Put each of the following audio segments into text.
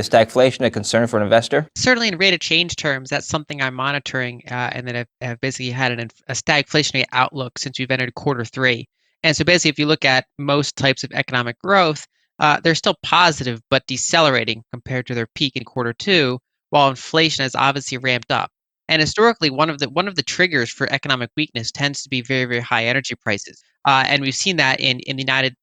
Is stagflation a concern for an investor? Certainly in rate of change terms, that's something I'm monitoring, and that have basically had a stagflationary outlook since we've entered quarter three. And so basically, if you look at most types of economic growth, they're still positive but decelerating compared to their peak in quarter two, while inflation has obviously ramped up. And historically, one of the triggers for economic weakness tends to be very, very high energy prices. And we've seen that in the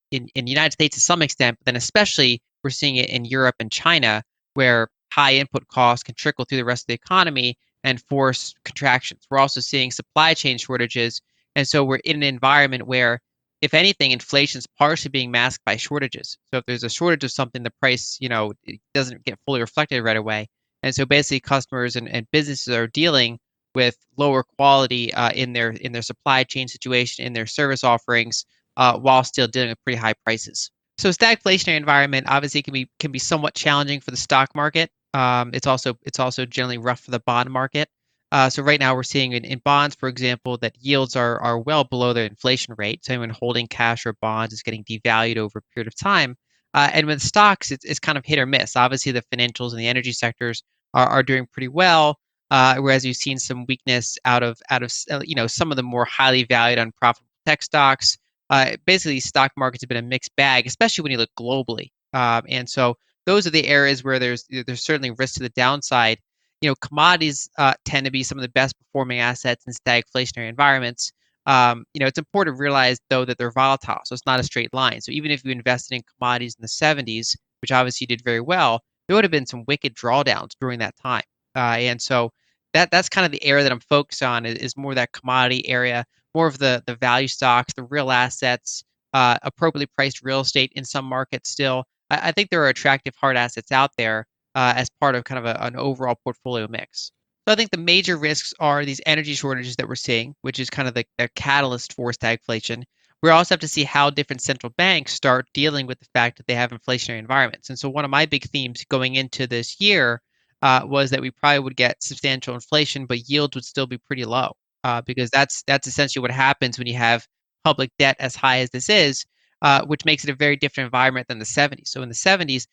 United States to some extent, but then especially we're seeing it in Europe and China, where high input costs can trickle through the rest of the economy and force contractions. We're also seeing supply chain shortages. And so we're in an environment where, if anything, inflation is partially being masked by shortages. So if there's a shortage of something, the price, it doesn't get fully reflected right away. And so basically customers and businesses are dealing with lower quality in their supply chain situation, in their service offerings, while still dealing with pretty high prices. So stagflationary environment obviously can be somewhat challenging for the stock market. It's also generally rough for the bond market. So right now we're seeing in bonds, for example, that yields are well below their inflation rate. So anyone holding cash or bonds is getting devalued over a period of time. And with stocks, it's kind of hit or miss. Obviously, the financials and the energy sectors are doing pretty well, whereas you've seen some weakness out of some of the more highly valued unprofitable tech stocks. Basically, stock markets have been a mixed bag, especially when you look globally. And so those are the areas where there's certainly risk to the downside. Commodities tend to be some of the best performing assets in stagflationary environments. It's important to realize though that they're volatile, so it's not a straight line. So even if you invested in commodities in the 70s, which obviously did very well, there would have been some wicked drawdowns during that time. And so that's kind of the area that I'm focused on is more that commodity area, more of the value stocks, the real assets, appropriately priced real estate in some markets still. I think there are attractive hard assets out there as part of kind of an overall portfolio mix. So I think the major risks are these energy shortages that we're seeing, which is kind of the catalyst for stagflation. We also have to see how different central banks start dealing with the fact that they have inflationary environments. And so one of my big themes going into this year was that we probably would get substantial inflation, but yields would still be pretty low because that's essentially what happens when you have public debt as high as this is, which makes it a very different environment than the 70s. So in the 70s,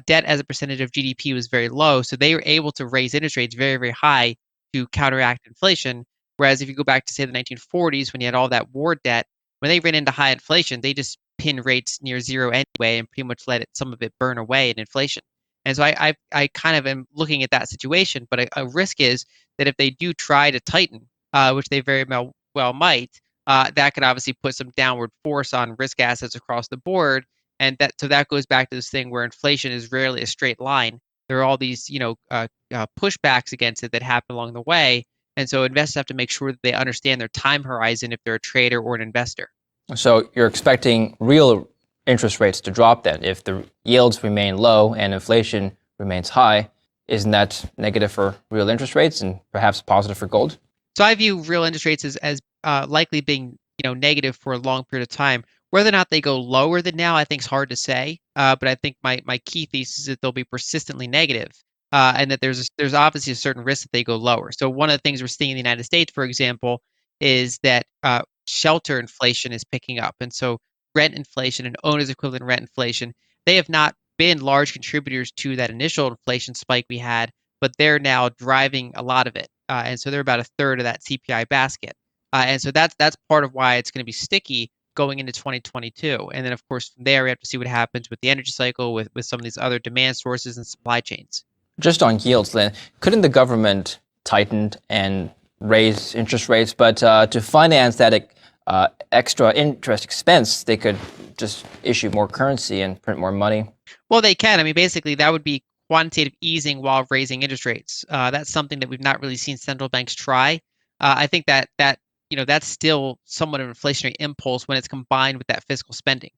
debt as a percentage of GDP was very low, so they were able to raise interest rates very, very high to counteract inflation. Whereas if you go back to say the 1940s, when you had all that war debt, when they ran into high inflation, they just pinned rates near zero anyway, and pretty much let some of it burn away in inflation. And so I kind of am looking at that situation, but a risk is that if they do try to tighten, which they very well might, that could obviously put some downward force on risk assets across the board. And that goes back to this thing where inflation is rarely a straight line. There are all these, pushbacks against it that happen along the way. And so investors have to make sure that they understand their time horizon if they're a trader or an investor. So you're expecting real interest rates to drop then if the yields remain low and inflation remains high. Isn't that negative for real interest rates and perhaps positive for gold? So I view real interest rates as likely being negative for a long period of time. Whether or not they go lower than now, I think is hard to say. But I think my key thesis is that they'll be persistently negative, and that there's obviously a certain risk that they go lower. So one of the things we're seeing in the United States, for example, is that shelter inflation is picking up, and so rent inflation and owner's equivalent rent inflation, they have not been large contributors to that initial inflation spike we had, but they're now driving a lot of it. And so they're about a third of that CPI basket. And so that's part of why it's going to be sticky going into 2022. And then, of course, from there, we have to see what happens with the energy cycle, with some of these other demand sources and supply chains. Just on yields, then, couldn't the government tighten and raise interest rates, but to finance that extra interest expense, they could just issue more currency and print more money? Well, they can. I mean, basically, that would be quantitative easing while raising interest rates. That's something that we've not really seen central banks try. I think that's still somewhat of an inflationary impulse when it's combined with that fiscal spending,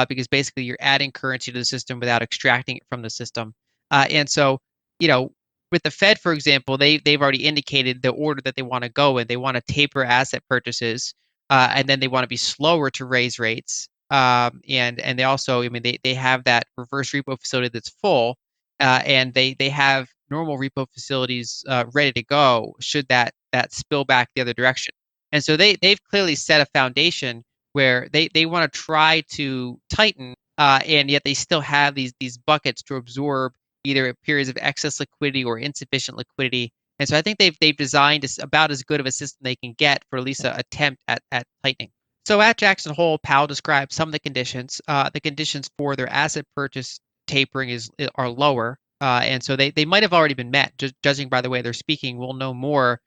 because basically you're adding currency to the system without extracting it from the system. And so, you know, with the Fed, for example, they've already indicated the order that they want to go in. They want to taper asset purchases, and then they want to be slower to raise rates. And they also, I mean, they have that reverse repo facility that's full, and they have normal repo facilities ready to go should that spill back the other direction. And so they've clearly set a foundation where they want to try to tighten, and yet they still have these buckets to absorb either periods of excess liquidity or insufficient liquidity. And so I think they've designed about as good of a system they can get for at least an attempt at tightening. So at Jackson Hole, Powell described some of the conditions. The conditions for their asset purchase tapering are lower, and so they might have already been met. Just judging by the way they're speaking, we'll know more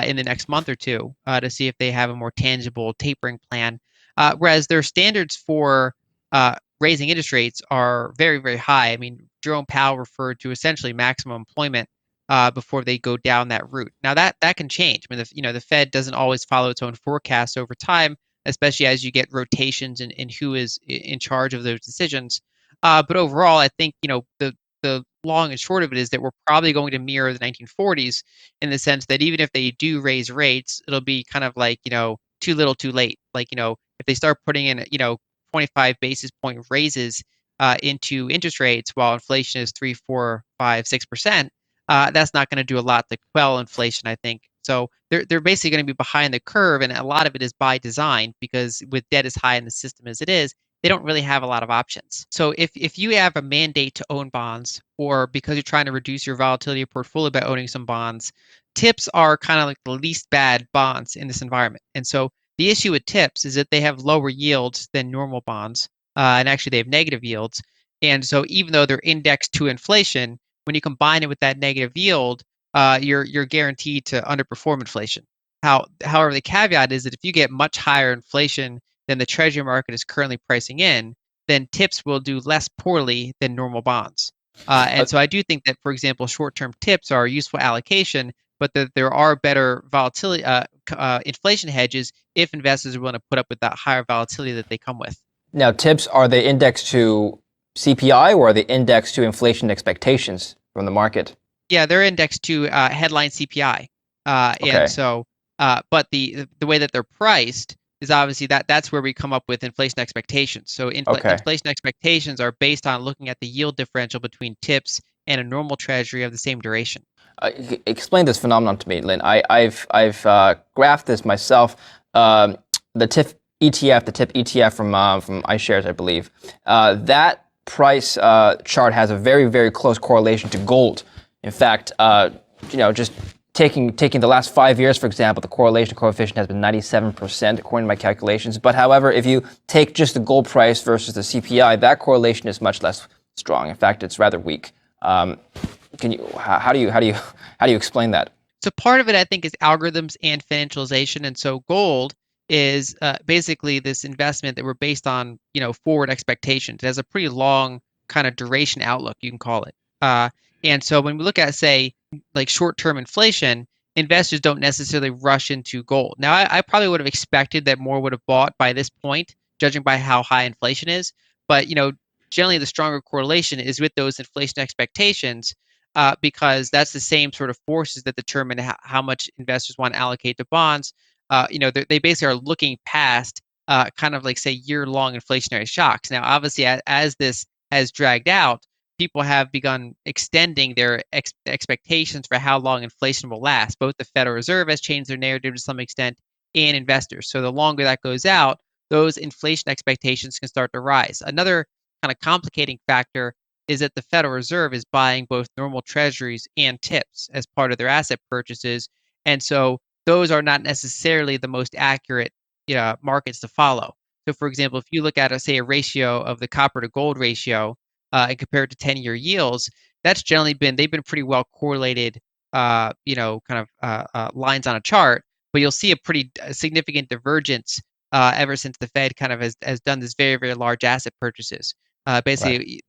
in the next month or two to see if they have a more tangible tapering plan. Whereas their standards for raising interest rates are very, very high. I mean, Jerome Powell referred to essentially maximum employment before they go down that route. Now that can change. I mean, the Fed doesn't always follow its own forecasts over time, especially as you get rotations in who is in charge of those decisions. But overall, I think the long and short of it is that we're probably going to mirror the 1940s in the sense that even if they do raise rates, it'll be kind of like too little, too late. Like if they start putting in 25 basis point raises into interest rates while inflation is 3, 4, 5, 6%, that's not going to do a lot to quell inflation, I think. So they're basically going to be behind the curve, and a lot of it is by design because with debt as high in the system as it is, they don't really have a lot of options. So if you have a mandate to own bonds, or because you're trying to reduce your volatility of portfolio by owning some bonds, TIPS are kind of like the least bad bonds in this environment. And so the issue with TIPS is that they have lower yields than normal bonds, and actually they have negative yields. And so even though they're indexed to inflation, when you combine it with that negative yield, you're guaranteed to underperform inflation. However, the caveat is that if you get much higher inflation than the treasury market is currently pricing in, then TIPS will do less poorly than normal bonds. And so I do think that, for example, short-term TIPS are a useful allocation, but that there are better volatility inflation hedges if investors are willing to put up with that higher volatility that they come with. Now, TIPS, are they indexed to CPI or are they indexed to inflation expectations from the market? Yeah, they're indexed to headline CPI, Okay. and so, but the way that they're priced is obviously that's where we come up with inflation expectations. So Okay. inflation expectations are based on looking at the yield differential between TIPS and a normal treasury of the same duration. Explain this phenomenon to me, Lynn. I've graphed this myself. The TIP ETF from iShares, I believe. That price chart has a very, very close correlation to gold. In fact, just taking the last 5 years, for example, the correlation coefficient has been 97% according to my calculations. But however, if you take just the gold price versus the CPI, that correlation is much less strong. In fact, it's rather weak. How do you explain that? So part of it, I think, is algorithms and financialization. And so gold is basically this investment that we're based on, forward expectations. It has a pretty long kind of duration outlook, you can call it. And so when we look at, say, like short-term inflation, investors don't necessarily rush into gold. Now, I probably would have expected that more would have bought by this point, judging by how high inflation is. But, generally the stronger correlation is with those inflation expectations because that's the same sort of forces that determine how much investors want to allocate to bonds. They basically are looking past kind of like, say, year-long inflationary shocks. Now, obviously, as this has dragged out, people have begun extending their expectations for how long inflation will last. Both the Federal Reserve has changed their narrative to some extent, and investors. So the longer that goes out, those inflation expectations can start to rise. Another kind of complicating factor is that the Federal Reserve is buying both normal treasuries and TIPS as part of their asset purchases. And so those are not necessarily the most accurate markets to follow. So, for example, if you look at, say, a ratio of the copper to gold ratio and compare it to 10-year yields, that's generally they've been pretty well correlated, kind of lines on a chart, but you'll see a pretty significant divergence ever since the Fed kind of has done this very, very large asset purchases. Basically,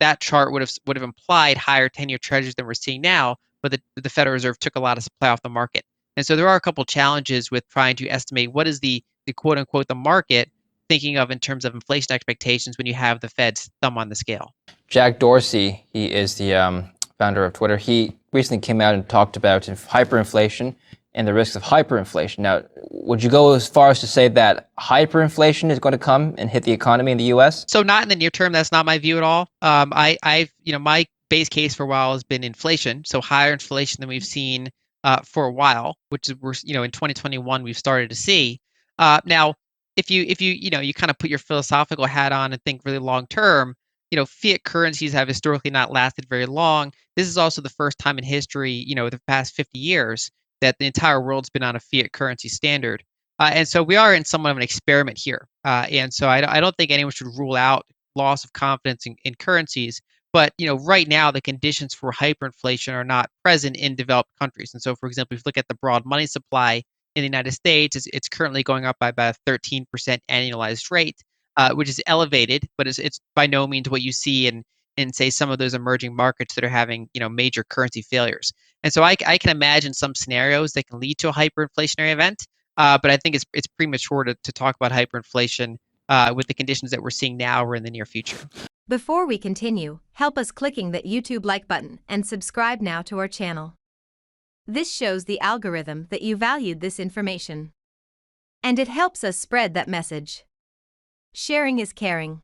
that chart would have implied higher 10-year treasuries than we're seeing now, but the Federal Reserve took a lot of supply off the market. And so there are a couple challenges with trying to estimate what is the quote unquote the market thinking of in terms of inflation expectations when you have the Fed's thumb on the scale. Jack Dorsey, he is the founder of Twitter. He recently came out and talked about hyperinflation and the risks of hyperinflation. Now, would you go as far as to say that hyperinflation is going to come and hit the economy in the U.S.? So not in the near term. That's not my view at all. My base case for a while has been inflation. So higher inflation than we've seen for a while, which we're in 2021 we've started to see. Now, if you kind of put your philosophical hat on and think really long term, fiat currencies have historically not lasted very long. This is also the first time in history, the past 50 years that the entire world's been on a fiat currency standard. And so we are in somewhat of an experiment here. And so I don't think anyone should rule out loss of confidence in currencies. But right now the conditions for hyperinflation are not present in developed countries. And so, for example, if you look at the broad money supply in the United States, it's currently going up by about a 13% annualized rate, which is elevated, but it's by no means what you see in say some of those emerging markets that are having major currency failures. And so I can imagine some scenarios that can lead to a hyperinflationary event, but I think it's premature to talk about hyperinflation with the conditions that we're seeing now or in the near future. Before we continue, help us clicking that YouTube like button and subscribe now to our channel. This shows the algorithm that you valued this information. And it helps us spread that message. Sharing is caring.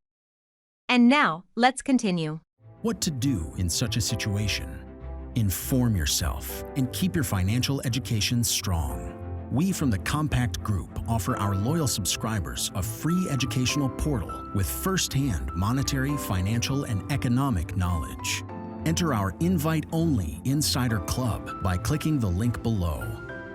And now, let's continue. What to do in such a situation? Inform yourself and keep your financial education strong. We from the Compact Group offer our loyal subscribers a free educational portal with first-hand monetary, financial, and economic knowledge. Enter our invite-only Insider Club by clicking the link below.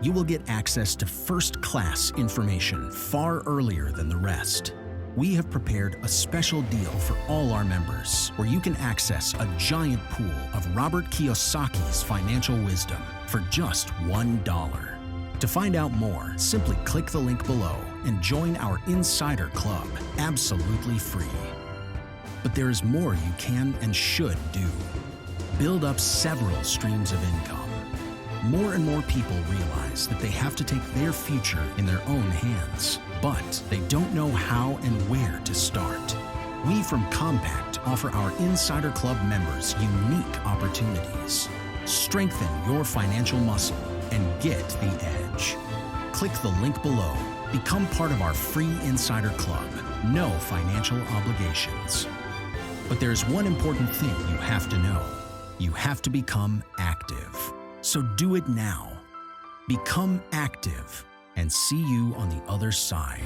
You will get access to first-class information far earlier than the rest. We have prepared a special deal for all our members where you can access a giant pool of Robert Kiyosaki's financial wisdom for just $1. To find out more, simply click the link below and join our Insider Club absolutely free. But there is more you can and should do. Build up several streams of income. More and more people realize that they have to take their future in their own hands, but they don't know how and where to start. We from Compact offer our Insider Club members unique opportunities. Strengthen your financial muscle and get the edge. Click the link below. Become part of our free Insider Club. No financial obligations. But there's one important thing you have to know. You have to become active. So do it now. Become active and see you on the other side.